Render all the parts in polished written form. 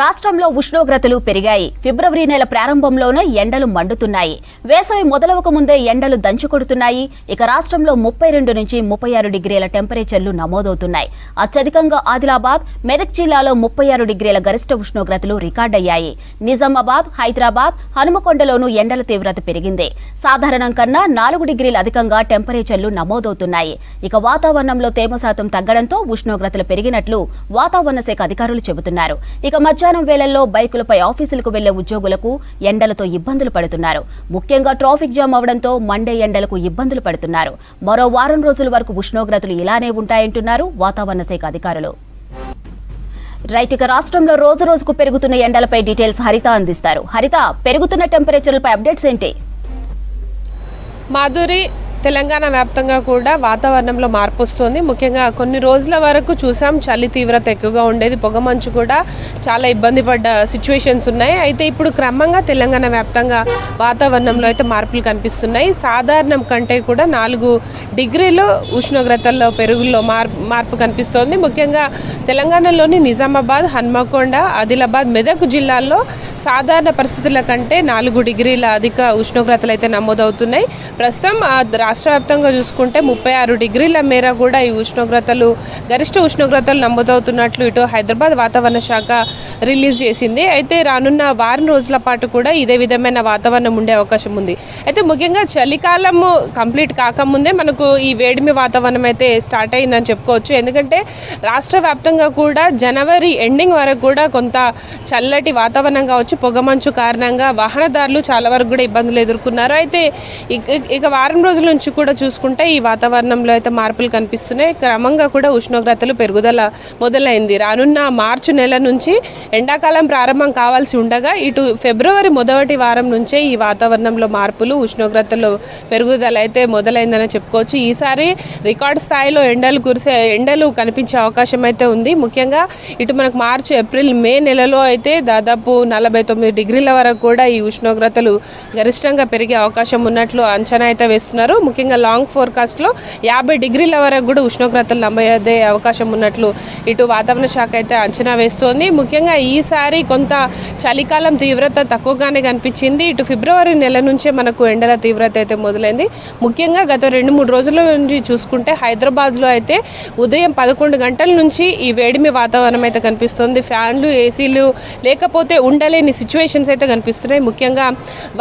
రాష్ట్రంలో ఉష్ణోగ్రతలు పెరిగాయి. ఫిబ్రవరి నెల ప్రారంభంలోనే ఎండలు మండుతున్నాయి. వేసవి మొదలవక ముందే ఎండలు దంచుకొడుతున్నాయి. ఇక రాష్ట్రంలో 32 నుంచి 36 డిగ్రీల టెంపరేచర్లు నమోదవుతున్నాయి. అత్యధికంగా ఆదిలాబాద్, మెదక్ జిల్లాలో 36 డిగ్రీల గరిష్ట ఉష్ణోగ్రతలు రికార్డయ్యాయి. నిజామాబాద్, హైదరాబాద్, హనుమకొండలోనూ ఎండల తీవ్రత పెరిగింది. సాధారణం కన్నా 4 డిగ్రీలు అధికంగా టెంపరేచర్లు నమోదవుతున్నాయి. ఇక వాతావరణంలో తేమ శాతం తగ్గడంతో ఉష్ణోగ్రతలు పెరిగినట్లు వాతావరణ శాఖ అధికారులు చెబుతున్నారు. ఇక మధ్యాహ్నం వేళల్లో బైకులపై ఆఫీసులకు వెళ్లే ఉద్యోగులకు ఎండలతో ఇబ్బందులు పడుతున్నారు. ముఖ్యంగా ట్రాఫిక్ జామ్ అవడంతో మండే ఎండలకు ఇబ్బందులు పడుతున్నారు. మరో వారం రోజుల వరకు ఉష్ణోగ్రతలు ఇలానే ఉంటాయంటున్నారు వాతావరణ శాఖ అధికారులు. రైట్, ఇక రాష్ట్రంలో రోజు రోజుకు పెరుగుతున్న ఎండలపై డీటెయిల్స్ హరిత అందిస్తారు. హరిత, పెరుగుతున్న టెంపరేచర్లపై అప్డేట్స్ ఏంటి? మాధురి, తెలంగాణ వ్యాప్తంగా కూడా వాతావరణంలో మార్పు వస్తుంది. ముఖ్యంగా కొన్ని రోజుల వరకు చూసాం చలి తీవ్రత ఎక్కువగా ఉండేది, పొగమంచు కూడా చాలా ఇబ్బంది పడ్డ సిచ్యువేషన్స్ ఉన్నాయి. అయితే ఇప్పుడు క్రమంగా తెలంగాణ వ్యాప్తంగా వాతావరణంలో అయితే మార్పులు కనిపిస్తున్నాయి. సాధారణం కంటే కూడా 4 డిగ్రీలు ఉష్ణోగ్రతల్లో పెరుగుల్లో మార్పు కనిపిస్తోంది. ముఖ్యంగా తెలంగాణలోని నిజామాబాద్, హన్మకొండ, ఆదిలాబాద్, మెదక్ జిల్లాల్లో సాధారణ పరిస్థితుల కంటే 4 డిగ్రీల అధిక ఉష్ణోగ్రతలు అయితే నమోదవుతున్నాయి. ప్రస్తుతం రాష్ట్ర వ్యాప్తంగా చూసుకుంటే 36 డిగ్రీల మేర కూడా ఈ ఉష్ణోగ్రతలు, గరిష్ట ఉష్ణోగ్రతలు నమోదవుతున్నట్లు ఇటు హైదరాబాద్ వాతావరణ శాఖ రిలీజ్ చేసింది. అయితే రానున్న వారం రోజుల పాటు కూడా ఇదే విధమైన వాతావరణం ఉండే అవకాశం ఉంది. అయితే ముఖ్యంగా చలికాలము కంప్లీట్ కాకముందే మనకు ఈ వేడిమి వాతావరణం అయితే స్టార్ట్ అయిందని చెప్పుకోవచ్చు. ఎందుకంటే రాష్ట్ర వ్యాప్తంగా కూడా జనవరి ఎండింగ్ వరకు కూడా కొంత చల్లటి వాతావరణం కావచ్చు, పొగమంచు కారణంగా వాహనదారులు చాలా వరకు కూడా ఇబ్బందులు ఎదుర్కొన్నారు. అయితే ఇక వారం రోజుల నుంచి కూడా చూసుకుంటే ఈ వాతావరణంలో అయితే మార్పులు కనిపిస్తున్నాయి. క్రమంగా కూడా ఉష్ణోగ్రతలు పెరుగుదల మొదలైంది. రానున్న మార్చి నెల నుంచి ఎండాకాలం ప్రారంభం కావాల్సి ఉండగా ఇటు ఫిబ్రవరి మొదటి వారం నుంచే ఈ వాతావరణంలో మార్పులు, ఉష్ణోగ్రతలు పెరుగుదల అయితే మొదలైందని చెప్పుకోవచ్చు. ఈసారి రికార్డు స్థాయిలో ఎండలు కనిపించే అవకాశం అయితే ఉంది. ముఖ్యంగా ఇటు మనకు మార్చి, ఏప్రిల్, మే నెలలో అయితే దాదాపు 49 డిగ్రీల వరకు కూడా ఈ ఉష్ణోగ్రతలు గరిష్టంగా పెరిగే అవకాశం ఉన్నట్లు అంచనా అయితే వేస్తున్నారు. ముఖ్యంగా లాంగ్ ఫోర్కాస్ట్లో 50 డిగ్రీల వరకు కూడా ఉష్ణోగ్రతలు నమోదే అవకాశం ఉన్నట్లు ఇటు వాతావరణ శాఖ అయితే అంచనా వేస్తోంది. ముఖ్యంగా ఈసారి కొంత చలికాలం తీవ్రత తక్కువగానే కనిపించింది. ఇటు ఫిబ్రవరి నెల నుంచే మనకు ఎండల తీవ్రత అయితే మొదలైంది. ముఖ్యంగా గత 2-3 రోజుల నుంచి చూసుకుంటే హైదరాబాద్లో అయితే ఉదయం 11 గంటల నుంచి ఈ వేడిమి వాతావరణం అయితే కనిపిస్తుంది. ఫ్యాన్లు, ఏసీలు లేకపోతే ఉండలేని సిచ్యువేషన్స్ అయితే కనిపిస్తున్నాయి. ముఖ్యంగా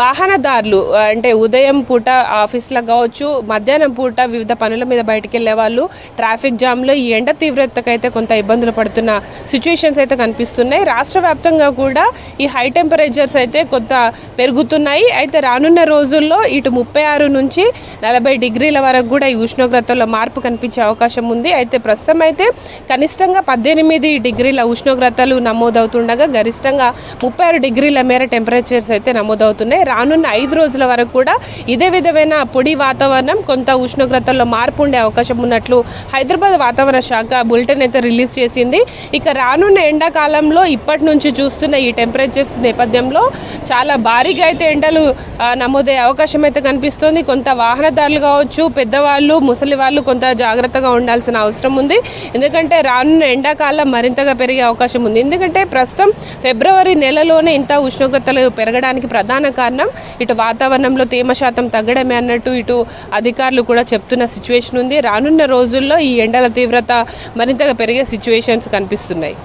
వాహనదారులు అంటే ఉదయం పూట ఆఫీస్లో కావచ్చు, మధ్యాహ్నం పూట వివిధ పనుల మీద బయటికి వెళ్ళే వాళ్ళు ట్రాఫిక్ జామ్లో ఈ ఎండ తీవ్రతకైతే కొంత ఇబ్బందులు పడుతున్న సిచ్యువేషన్స్ అయితే కనిపిస్తున్నాయి. రాష్ట్ర వ్యాప్తంగా కూడా ఈ హై టెంపరేచర్స్ అయితే కొంత పెరుగుతున్నాయి. అయితే రానున్న రోజుల్లో ఇటు 36 నుంచి 40 డిగ్రీల వరకు కూడా ఈ ఉష్ణోగ్రతల్లో మార్పు కనిపించే అవకాశం ఉంది. అయితే ప్రస్తుతం అయితే కనిష్టంగా 18 డిగ్రీల ఉష్ణోగ్రతలు నమోదవుతుండగా గరిష్టంగా 36 డిగ్రీల మేర టెంపరేచర్స్ అయితే నమోదవుతున్నాయి. రానున్న 5 రోజుల వరకు కూడా ఇదే విధమైన పొడి వాతావరణం, కొంత ఉష్ణోగ్రతల్లో మార్పు ఉండే అవకాశం ఉన్నట్లు హైదరాబాద్ వాతావరణ శాఖ బులెటిన్ అయితే రిలీజ్ చేసింది. ఇక రానున్న ఎండాకాలంలో ఇప్పటి నుంచి చూస్తున్న ఈ టెంపరేచర్స్ నేపథ్యంలో చాలా భారీగా అయితే ఎండలు నమోదయ్యే అవకాశం అయితే కనిపిస్తుంది. కొంత వాహనదారులు కావచ్చు, పెద్దవాళ్ళు, ముసలి వాళ్ళు కొంత జాగ్రత్తగా ఉండాల్సిన అవసరం ఉంది. ఎందుకంటే రానున్న ఎండాకాలం మరింతగా పెరిగే అవకాశం ఉంది. ఎందుకంటే ప్రస్తుతం ఫిబ్రవరి నెలలోనే ఇంత ఉష్ణోగ్రతలు పెరగడానికి ప్రధాన కారణం ఇటు వాతావరణంలో తేమ శాతం తగ్గడమే అన్నట్టు ఇటు అధికారులు కూడా చెప్తున్న సిచ్యువేషన్ ఉంది. రానున్న రోజుల్లో ఈ ఎండల తీవ్రత మరింతగా పెరిగే సిచ్యువేషన్స్ కనిపిస్తున్నాయి.